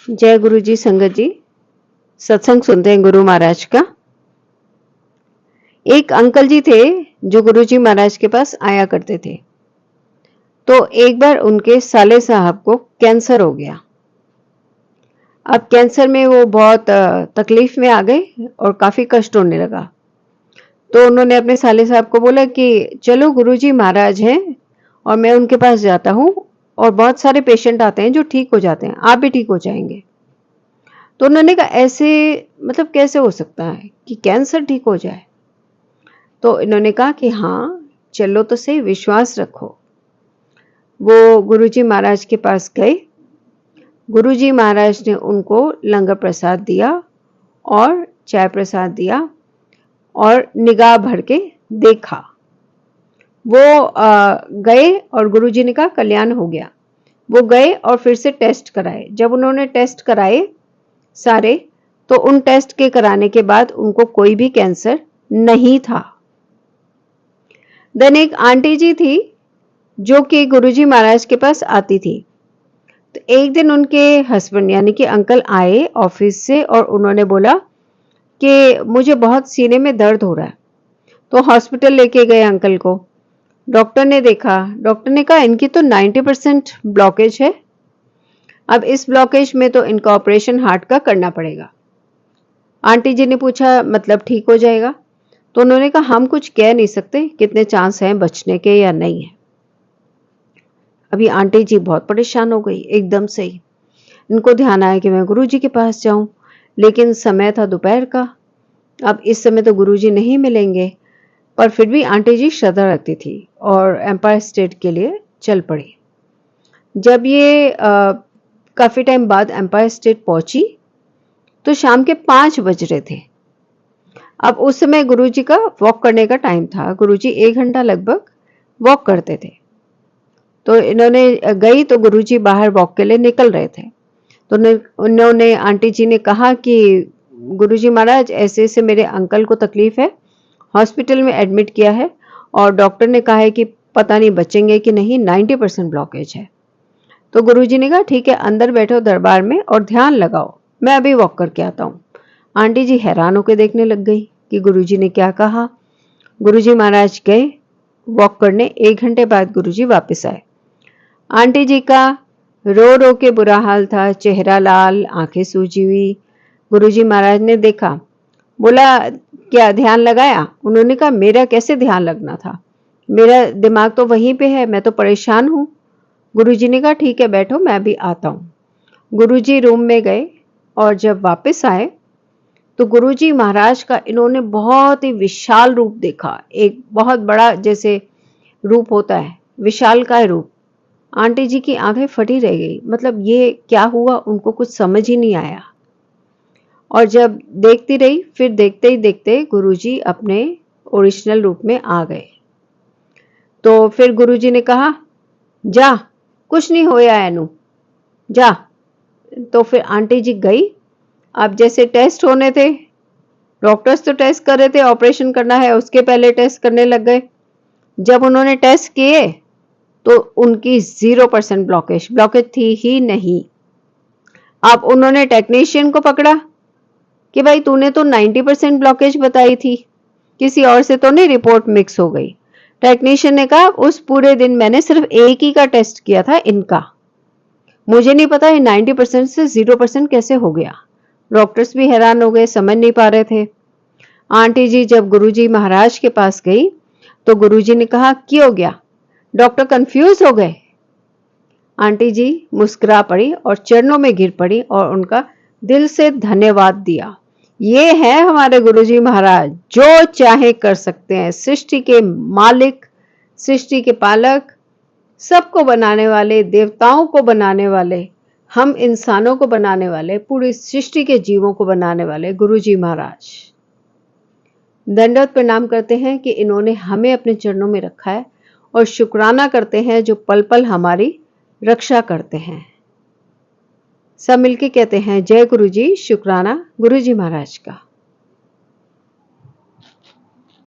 जय गुरु जी। संगत जी, सत्संग सुनते हैं गुरु महाराज का। एक अंकल जी थे जो गुरु जी महाराज के पास आया करते थे। तो एक बार उनके साले साहब को कैंसर हो गया। अब कैंसर में वो बहुत तकलीफ में आ गए और काफी कष्ट होने लगा। तो उन्होंने अपने साले साहब को बोला कि चलो गुरु जी महाराज हैं और मैं उनके पास जाता हूँ, और बहुत सारे पेशेंट आते हैं जो ठीक हो जाते हैं, आप भी ठीक हो जाएंगे। तो उन्होंने कहा ऐसे मतलब कैसे हो सकता है कि कैंसर ठीक हो जाए। तो इन्होंने कहा कि हाँ चलो तो सही, विश्वास रखो। वो गुरुजी महाराज के पास गए। गुरुजी महाराज ने उनको लंगर प्रसाद दिया और चाय प्रसाद दिया और निगाह भर के देखा। वो गए और गुरुजी ने कहा कल्याण हो गया। वो गए और फिर से टेस्ट कराए। जब उन्होंने टेस्ट कराए सारे, तो उन टेस्ट के कराने के बाद उनको कोई भी कैंसर नहीं था। देन एक आंटी जी थी जो कि गुरुजी महाराज के पास आती थी। तो एक दिन उनके हस्बैंड यानी कि अंकल आए ऑफिस से और उन्होंने बोला कि मुझे बहुत सीने में दर्द हो रहा है। तो हॉस्पिटल लेके गए अंकल को। डॉक्टर ने देखा, डॉक्टर ने कहा इनकी तो 90% ब्लॉकेज है। अब इस ब्लॉकेज में तो इनका ऑपरेशन हार्ट का करना पड़ेगा। आंटी जी ने पूछा मतलब ठीक हो जाएगा? तो उन्होंने कहा हम कुछ कह नहीं सकते कितने चांस हैं बचने के या नहीं है। अभी आंटी जी बहुत परेशान हो गई एकदम से ही। इनको ध्यान आया कि मैं गुरुजी के पास जाऊं, लेकिन समय था दोपहर का। अब इस समय तो गुरुजी नहीं मिलेंगे, पर फिर भी आंटी जी श्रद्धा रखती थी और एम्पायर स्टेट के लिए चल पड़ी। जब ये काफी टाइम बाद एम्पायर स्टेट पहुंची तो शाम के 5 बज रहे थे। अब उस समय गुरुजी का वॉक करने का टाइम था। गुरुजी 1 घंटा लगभग वॉक करते थे। तो इन्होंने गई तो गुरुजी बाहर वॉक के लिए निकल रहे थे। तो उन्होंने आंटी जी ने कहा कि गुरुजी महाराज ऐसे ऐसे मेरे अंकल को तकलीफ है, हॉस्पिटल में एडमिट किया है और डॉक्टर ने कहा है कि पता नहीं बचेंगे कि नहीं, 90% ब्लॉकेज है। तो गुरुजी ने कहा ठीक है, अंदर बैठो दरबार में और ध्यान लगाओ, मैं अभी वॉक करके आता हूँ। आंटी जी हैरान होकर देखने लग गई कि गुरुजी ने क्या कहा। गुरुजी महाराज गए वॉक करने। 1 घंटे बाद गुरुजी वापस आए। आंटी जी का रो रो के बुरा हाल था, चेहरा लाल, आंखें सूजी हुई। गुरुजी महाराज ने देखा, बोला क्या ध्यान लगाया? उन्होंने कहा मेरा कैसे ध्यान लगना था, मेरा दिमाग तो वहीं पे है, मैं तो परेशान हूँ। गुरुजी ने कहा ठीक है बैठो, मैं भी आता हूँ। गुरुजी रूम में गए और जब वापस आए तो गुरुजी महाराज का इन्होंने बहुत ही विशाल रूप देखा। एक बहुत बड़ा जैसे रूप होता है, विशालकाय रूप। आंटी जी की आंखें फटी रह गई, मतलब ये क्या हुआ उनको कुछ समझ ही नहीं आया। और जब देखती रही, फिर देखते ही देखते गुरुजी अपने ओरिजिनल रूप में आ गए। तो फिर गुरुजी ने कहा जा, कुछ नहीं होया एनू, जा। तो फिर आंटी जी गई। अब जैसे टेस्ट होने थे, डॉक्टर्स तो टेस्ट कर रहे थे, ऑपरेशन करना है उसके पहले टेस्ट करने लग गए। जब उन्होंने टेस्ट किए तो उनकी 0% ब्लॉकेज थी ही नहीं। अब उन्होंने टेक्नीशियन को पकड़ा कि भाई तूने तो 90% ब्लॉकेज बताई थी, किसी और से तो नहीं रिपोर्ट मिक्स हो गई। टेक्नीशियन ने कहा उस पूरे दिन मैंने सिर्फ एक ही का टेस्ट किया था, इनका, मुझे नहीं पता ये 90% से 0% कैसे हो गया। डॉक्टर्स भी हैरान हो गए, समझ नहीं पा रहे थे। आंटी जी जब गुरुजी महाराज के पास गई तो गुरुजी ने कहा क्या हो गया? डॉक्टर कंफ्यूज हो गए। आंटी जी मुस्कुरा पड़ी और चरणों में गिर पड़ी और उनका दिल से धन्यवाद दिया। ये है हमारे गुरुजी महाराज, जो चाहे कर सकते हैं, सृष्टि के मालिक, सृष्टि के पालक, सबको बनाने वाले, देवताओं को बनाने वाले, हम इंसानों को बनाने वाले, पूरी सृष्टि के जीवों को बनाने वाले गुरुजी महाराज। दंडवत प्रणाम करते हैं कि इन्होंने हमें अपने चरणों में रखा है और शुक्राना करते हैं जो पल पल हमारी रक्षा करते हैं। सब मिलके कहते हैं जय गुरु जी, शुक्राना गुरु जी महाराज का।